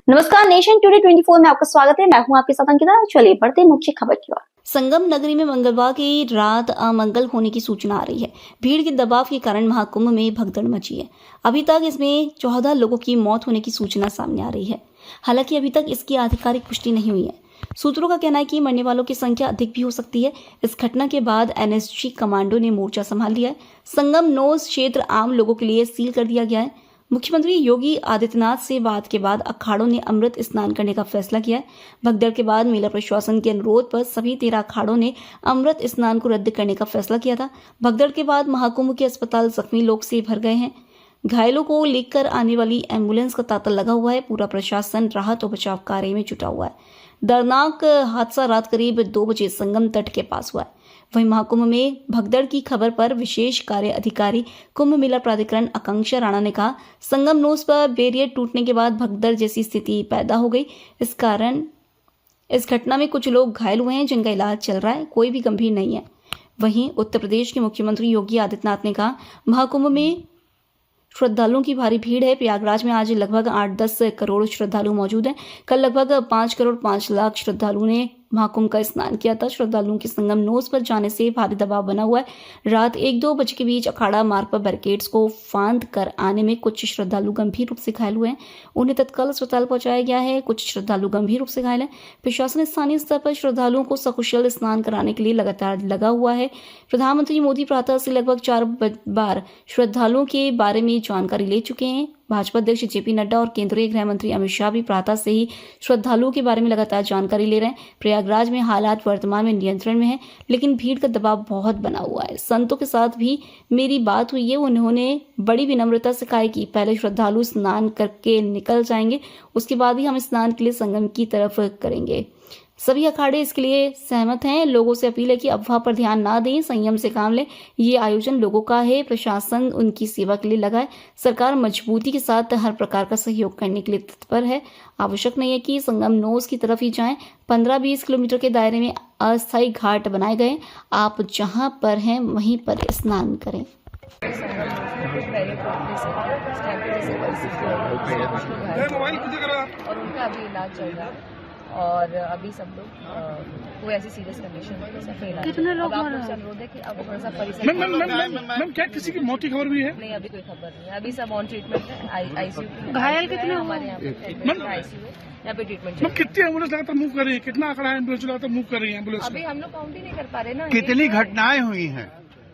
नमस्कार, nation today 24 में आपका स्वागत है। मैं हूं आपके साथ अंकिता। चलिए बढ़ते हैं मुख्य खबर की ओर। संगम नगरी में मंगलवार की रात अमंगल होने की सूचना आ रही है। भीड़ के दबाव के कारण महाकुंभ में भगदड़ मची है। अभी तक इसमें 14 लोगों की मौत होने की सूचना सामने आ रही है। हालांकि अभी तक इसकी आधिकारिक पुष्टि नहीं हुई है। सूत्रों का कहना है कि मरने वालों की संख्या अधिक भी हो सकती है। इस घटना के बाद एनएसजी कमांडो ने मोर्चा संभाल लिया है। संगम नोज क्षेत्र आम लोगों के लिए सील कर दिया गया है। मुख्यमंत्री योगी आदित्यनाथ से बात के बाद अखाड़ों ने अमृत स्नान करने का फैसला किया है। भगदड़ के बाद मेला प्रशासन के अनुरोध पर सभी 13 अखाड़ों ने अमृत स्नान को रद्द करने का फैसला किया था। भगदड़ के बाद महाकुंभ के अस्पताल जख्मी लोग से भर गए हैं। घायलों को लेकर आने वाली एम्बुलेंस का तांता लगा हुआ है। पूरा प्रशासन राहत और बचाव कार्य में जुटा हुआ है। दर्दनाक हादसा रात करीब 2 बजे संगम तट के पास हुआ है। वहीं महाकुंभ में भगदड़ की खबर पर विशेष कार्य अधिकारी कुंभ मेला प्राधिकरण आकांक्षा राणा ने कहा, संगम नोस पर बैरियर टूटने के बाद भगदड़ जैसी स्थिति पैदा हो गई। इस घटना में कुछ लोग घायल हुए हैं, जिनका इलाज चल रहा है। कोई भी गंभीर नहीं है। वहीं उत्तर प्रदेश के मुख्यमंत्री योगी आदित्यनाथ ने कहा, महाकुंभ में श्रद्धालुओं की भारी भीड़ है। प्रयागराज में आज लगभग 8-10 करोड़ श्रद्धालु मौजूद हैं। कल लगभग 5 करोड़ 5 लाख श्रद्धालुओं ने महाकुंभ का स्नान किया था। श्रद्धालुओं के संगम नोस पर जाने से भारी दबाव बना हुआ है। रात 1-2 बजे के बीच अखाड़ा मार्ग पर बैरिकेड्स को फांद कर आने में कुछ श्रद्धालु गंभीर रूप से घायल हुए हैं। उन्हें तत्काल अस्पताल पहुंचाया गया है। कुछ श्रद्धालु गंभीर रूप से घायल हैं। प्रशासन स्थानीय स्तर पर श्रद्धालुओं को सकुशल स्नान कराने के लिए लगातार लगा हुआ है। प्रधानमंत्री मोदी प्रातः से लगभग 4 बार श्रद्धालुओं के बारे में जानकारी ले चुके हैं। भाजपा अध्यक्ष जेपी नड्डा और केंद्रीय गृह मंत्री अमित शाह भी प्रातः से ही श्रद्धालुओं के बारे में लगातार जानकारी ले रहे हैं। प्रयागराज में हालात वर्तमान में नियंत्रण में है, लेकिन भीड़ का दबाव बहुत बना हुआ है। संतों के साथ भी मेरी बात हुई है। उन्होंने बड़ी विनम्रता से कहा कि पहले श्रद्धालु स्नान करके निकल जाएंगे, उसके बाद ही हम स्नान के लिए संगम की तरफ करेंगे। सभी अखाड़े इसके लिए सहमत हैं। लोगों से अपील है कि अफवाह पर ध्यान ना दें, संयम से काम लें। ये आयोजन लोगों का है, प्रशासन उनकी सेवा के लिए लगा है। सरकार मजबूती के साथ हर प्रकार का सहयोग करने के लिए तत्पर है। आवश्यक नहीं है कि संगम नोस की तरफ ही जाएं। 15-20 किलोमीटर के दायरे में अस्थायी घाट बनाए गए। आप जहां पर हैं वहीं पर स्नान करें। और उनका अभी इलाज चल रहा है और अभी सब लोग कोई ऐसी सीरियस कंडीशन नहीं। कितने लोग आप लोग से अनुरोध है कि अब थोड़ा सा परिसर मैम क्या किसी की मौत की खबर भी है? नहीं, अभी कोई खबर नहीं है। अभी सब ऑन ट्रीटमेंट है। आईसीयू घायल कितने हमारे यहाँ पे आईसीयू है, यहाँ पे ट्रीटमेंट। कितनी एम्बुलेंस लगातार मूव कर रही है? कितना आंकड़ा एम्बुलेंस लगातार मूव कर रही है एम्बुलेंस? अभी हम लोग काउंट ही नहीं कर पा रहे ना। कितनी घटनाएं हुई हैं?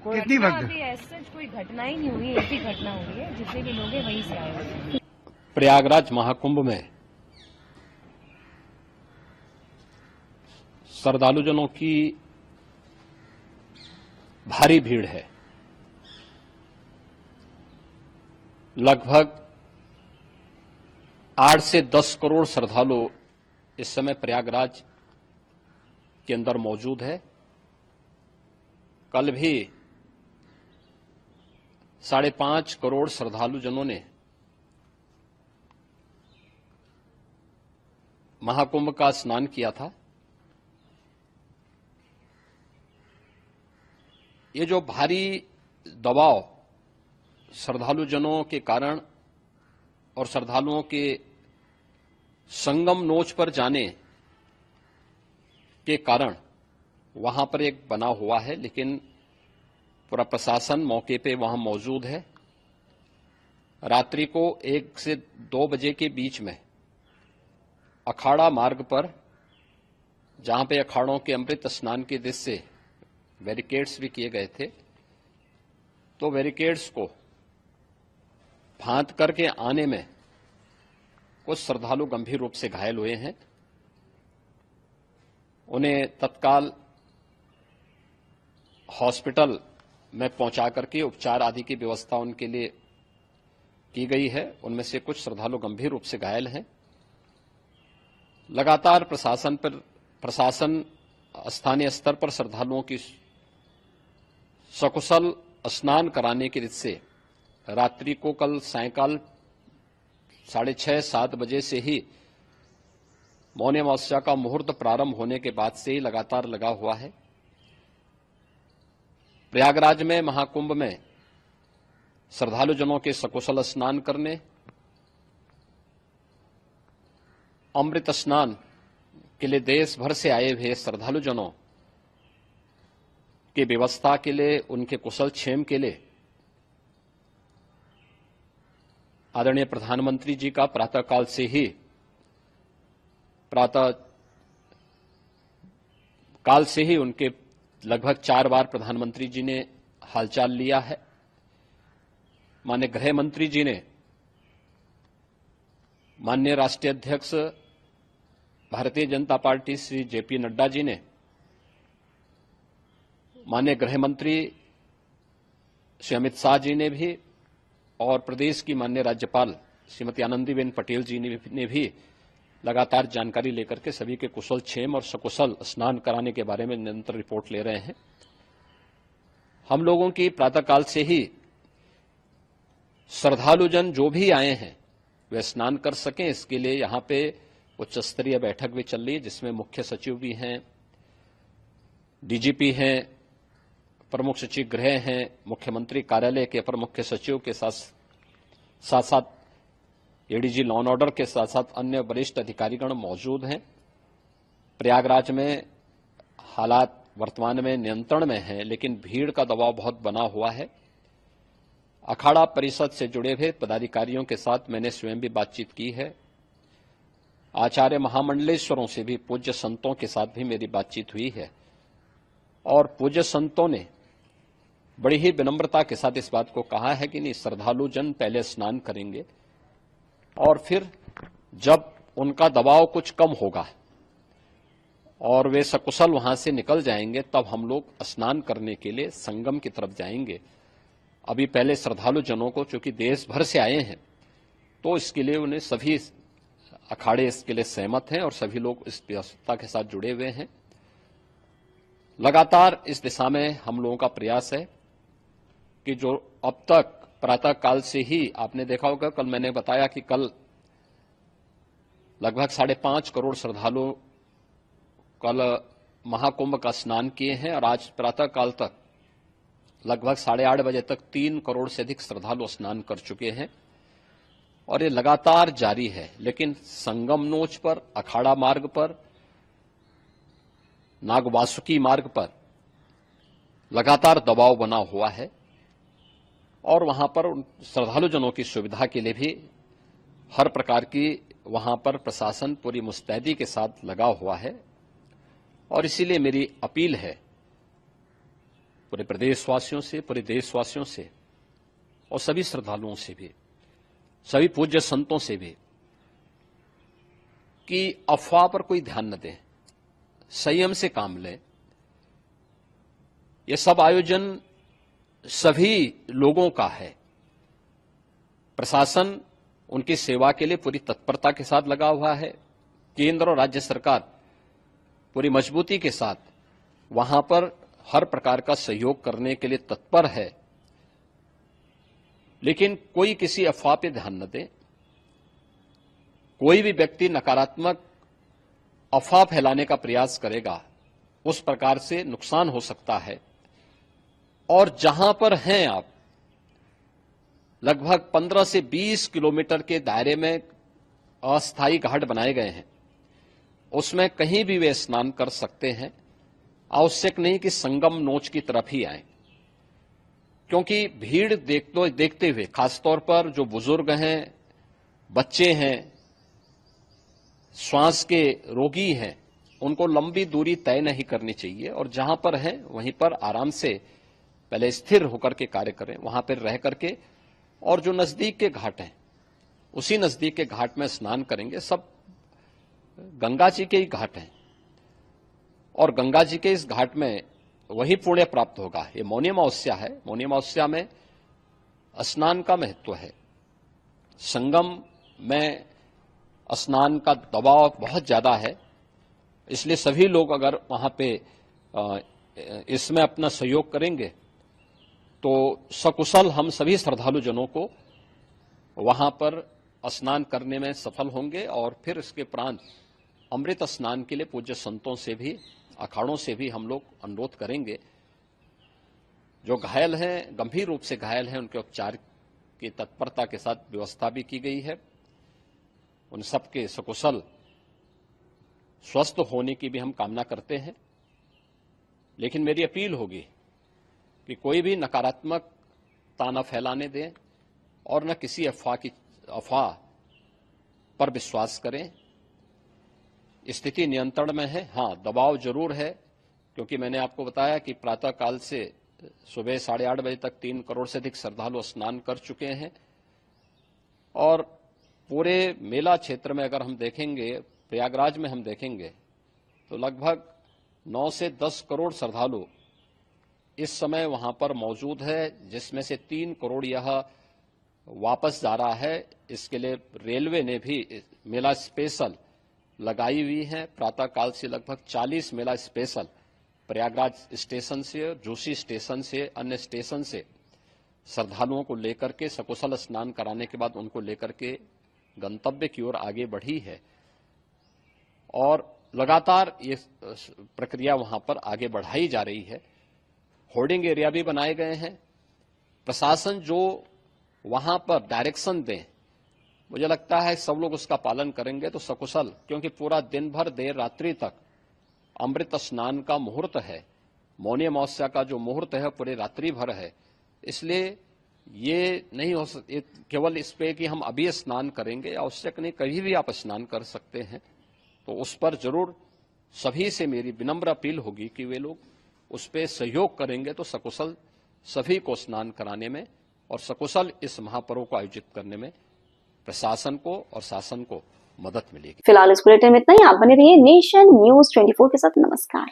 कितनी अभी ऐसे कोई घटना ही नहीं हुई। एक ही घटना हुई है। जितने भी लोग हैं वहीं से आए हुए हैं। प्रयागराज महाकुंभ में श्रद्धालुजनों की भारी भीड़ है। लगभग 8 से 10 करोड़ श्रद्धालु इस समय प्रयागराज के अंदर मौजूद है। कल भी 5.5 करोड़ श्रद्धालुजनों ने महाकुंभ का स्नान किया था। ये जो भारी दबाव श्रद्धालुजनों के कारण और श्रद्धालुओं के संगम नोच पर जाने के कारण वहां पर एक बना हुआ है, लेकिन पूरा प्रशासन मौके पे वहां मौजूद है। रात्रि को 1 से 2 बजे के बीच में अखाड़ा मार्ग पर, जहां पे अखाड़ों के अमृत स्नान के दृश्य से बैरिकेड्स भी किए गए थे, तो बैरिकेड्स को फांद करके आने में कुछ श्रद्धालु गंभीर रूप से घायल हुए हैं। उन्हें तत्काल हॉस्पिटल में पहुंचा करके उपचार आदि की व्यवस्था उनके लिए की गई है। उनमें से कुछ श्रद्धालु गंभीर रूप से घायल हैं। लगातार प्रशासन स्थानीय स्तर पर श्रद्धालुओं की सकुशल स्नान कराने के रित से रात्रि को कल सायंकाल 6:30-7 बजे से ही मौनी अमावस्या का मुहूर्त प्रारंभ होने के बाद से ही लगातार लगा हुआ है। प्रयागराज में महाकुंभ में श्रद्धालुजनों के सकुशल स्नान करने अमृत स्नान के लिए देश भर से आए हुए श्रद्धालुजनों की व्यवस्था के लिए, उनके कुशल क्षेम के लिए आदरणीय प्रधानमंत्री जी का प्रातःकाल से ही उनके लगभग 4 बार प्रधानमंत्री जी ने हालचाल लिया है। माननीय गृह मंत्री जी ने, माननीय राष्ट्रीय अध्यक्ष भारतीय जनता पार्टी श्री जेपी नड्डा जी ने, माननीय गृह मंत्री श्री अमित शाह जी ने भी, और प्रदेश की माननीय राज्यपाल श्रीमती आनंदीबेन पटेल जी ने भी लगातार जानकारी लेकर के सभी के कुशल क्षेम और सकुशल स्नान कराने के बारे में निरंतर रिपोर्ट ले रहे हैं। हम लोगों की प्रातःकाल से ही श्रद्धालुजन जो भी आए हैं वे स्नान कर सकें, इसके लिए यहां पे उच्च स्तरीय बैठक भी चल रही है, जिसमें मुख्य सचिव भी हैं, डीजीपी हैं, प्रमुख सचिव गृह हैं, मुख्यमंत्री कार्यालय के अपर मुख्य सचिव के साथ साथ एडीजी लॉ एंड ऑर्डर के साथ साथ अन्य वरिष्ठ अधिकारीगण मौजूद हैं। प्रयागराज में हालात वर्तमान में नियंत्रण में हैं, लेकिन भीड़ का दबाव बहुत बना हुआ है। अखाड़ा परिषद से जुड़े हुए पदाधिकारियों के साथ मैंने स्वयं भी बातचीत की है। आचार्य महामंडलेश्वरों से भी, पूज्य संतों के साथ भी मेरी बातचीत हुई है, और पूज्य संतों ने बड़ी ही विनम्रता के साथ इस बात को कहा है कि नहीं, श्रद्धालु जन पहले स्नान करेंगे और फिर जब उनका दबाव कुछ कम होगा और वे सकुशल वहां से निकल जाएंगे, तब हम लोग स्नान करने के लिए संगम की तरफ जाएंगे। अभी पहले श्रद्धालु जनों को, चूंकि देश भर से आए हैं, तो इसके लिए उन्हें सभी अखाड़े इसके लिए सहमत हैं और सभी लोग इस व्यवस्था के साथ जुड़े हुए हैं। लगातार इस दिशा में हम लोगों का प्रयास है कि जो अब तक प्रातःकाल से ही आपने देखा होगा, कल मैंने बताया कि कल लगभग 5.5 करोड़ श्रद्धालु कल महाकुंभ का स्नान किए हैं, और आज प्रातःकाल तक लगभग 8:30 बजे तक 3 करोड़ से अधिक श्रद्धालु स्नान कर चुके हैं, और ये लगातार जारी है। लेकिन संगम नोच पर, अखाड़ा मार्ग पर, नागवासुकी मार्ग पर लगातार दबाव बना हुआ है, और वहां पर श्रद्धालुजनों की सुविधा के लिए भी हर प्रकार की वहां पर प्रशासन पूरी मुस्तैदी के साथ लगा हुआ है। और इसीलिए मेरी अपील है पूरे प्रदेशवासियों से, पूरे देशवासियों से, और सभी श्रद्धालुओं से भी, सभी पूज्य संतों से भी, कि अफवाह पर कोई ध्यान न दें, संयम से काम लें। ये सब आयोजन सभी लोगों का है। प्रशासन उनकी सेवा के लिए पूरी तत्परता के साथ लगा हुआ है। केंद्र और राज्य सरकार पूरी मजबूती के साथ वहां पर हर प्रकार का सहयोग करने के लिए तत्पर है। लेकिन कोई किसी अफवाह पे ध्यान न दे। कोई भी व्यक्ति नकारात्मक अफवाह फैलाने का प्रयास करेगा, उस प्रकार से नुकसान हो सकता है। और जहां पर हैं आप, लगभग 15 से 20 किलोमीटर के दायरे में अस्थायी घाट बनाए गए हैं, उसमें कहीं भी वे स्नान कर सकते हैं। आवश्यक नहीं कि संगम नोच की तरफ ही आए, क्योंकि भीड़ देखते हुए, खासतौर पर जो बुजुर्ग हैं, बच्चे हैं, श्वास के रोगी हैं, उनको लंबी दूरी तय नहीं करनी चाहिए, और जहां पर हैं वहीं पर आराम से पहले स्थिर होकर के कार्य करें, वहां पर रह करके, और जो नजदीक के घाट हैं उसी नजदीक के घाट में स्नान करेंगे। सब गंगा जी के ही घाट हैं, और गंगा जी के इस घाट में वही पुण्य प्राप्त होगा। ये मौनी अमावस्या है, मौनी अमावस्या में स्नान का महत्व है। संगम में स्नान का दबाव बहुत ज्यादा है, इसलिए सभी लोग अगर वहां पे इसमें अपना सहयोग करेंगे तो सकुशल हम सभी श्रद्धालु जनों को वहां पर स्नान करने में सफल होंगे। और फिर इसके उपरांत अमृत स्नान के लिए पूज्य संतों से भी, अखाड़ों से भी हम लोग अनुरोध करेंगे। जो घायल हैं, गंभीर रूप से घायल हैं, उनके उपचार की तत्परता के साथ व्यवस्था भी की गई है। उन सबके सकुशल स्वस्थ होने की भी हम कामना करते हैं। लेकिन मेरी अपील होगी कि कोई भी नकारात्मकता न फैलाने दें और न किसी अफवाह पर विश्वास करें। स्थिति नियंत्रण में है। हाँ, दबाव जरूर है, क्योंकि मैंने आपको बताया कि प्रातःकाल से सुबह 8:30 बजे तक 3 करोड़ से अधिक श्रद्धालु स्नान कर चुके हैं। और पूरे मेला क्षेत्र में अगर हम देखेंगे, प्रयागराज में हम देखेंगे, तो लगभग 9 से 10 करोड़ श्रद्धालु इस समय वहां पर मौजूद है, जिसमें से 3 करोड़ यह वापस जा रहा है। इसके लिए रेलवे ने भी मेला स्पेशल लगाई हुई है। प्रातःकाल से लगभग 40 मेला स्पेशल प्रयागराज स्टेशन से, जोशी स्टेशन से, अन्य स्टेशन से श्रद्धालुओं को लेकर के सकुशल स्नान कराने के बाद उनको लेकर के गंतव्य की ओर आगे बढ़ी है। और लगातार ये प्रक्रिया वहां पर आगे बढ़ाई जा रही है। होर्डिंग एरिया भी बनाए गए हैं। प्रशासन जो वहां पर डायरेक्शन दें, मुझे लगता है सब लोग उसका पालन करेंगे तो सकुशल, क्योंकि पूरा दिन भर देर रात्रि तक अमृत स्नान का मुहूर्त है। मौनी अमावस्या का जो मुहूर्त है पूरे रात्रि भर है। इसलिए ये नहीं हो केवल इस पे कि हम अभी स्नान करेंगे, आवश्यक नहीं, कभी भी आप स्नान कर सकते हैं। तो उस पर जरूर सभी से मेरी विनम्र अपील होगी कि वे लोग उस पर सहयोग करेंगे तो सकुशल सभी को स्नान कराने में और सकुशल इस महापर्व को आयोजित करने में प्रशासन को और शासन को मदद मिलेगी। फिलहाल इस बुलेटिन में इतना ही। आप बने रहिए नेशन न्यूज 24 के साथ। नमस्कार।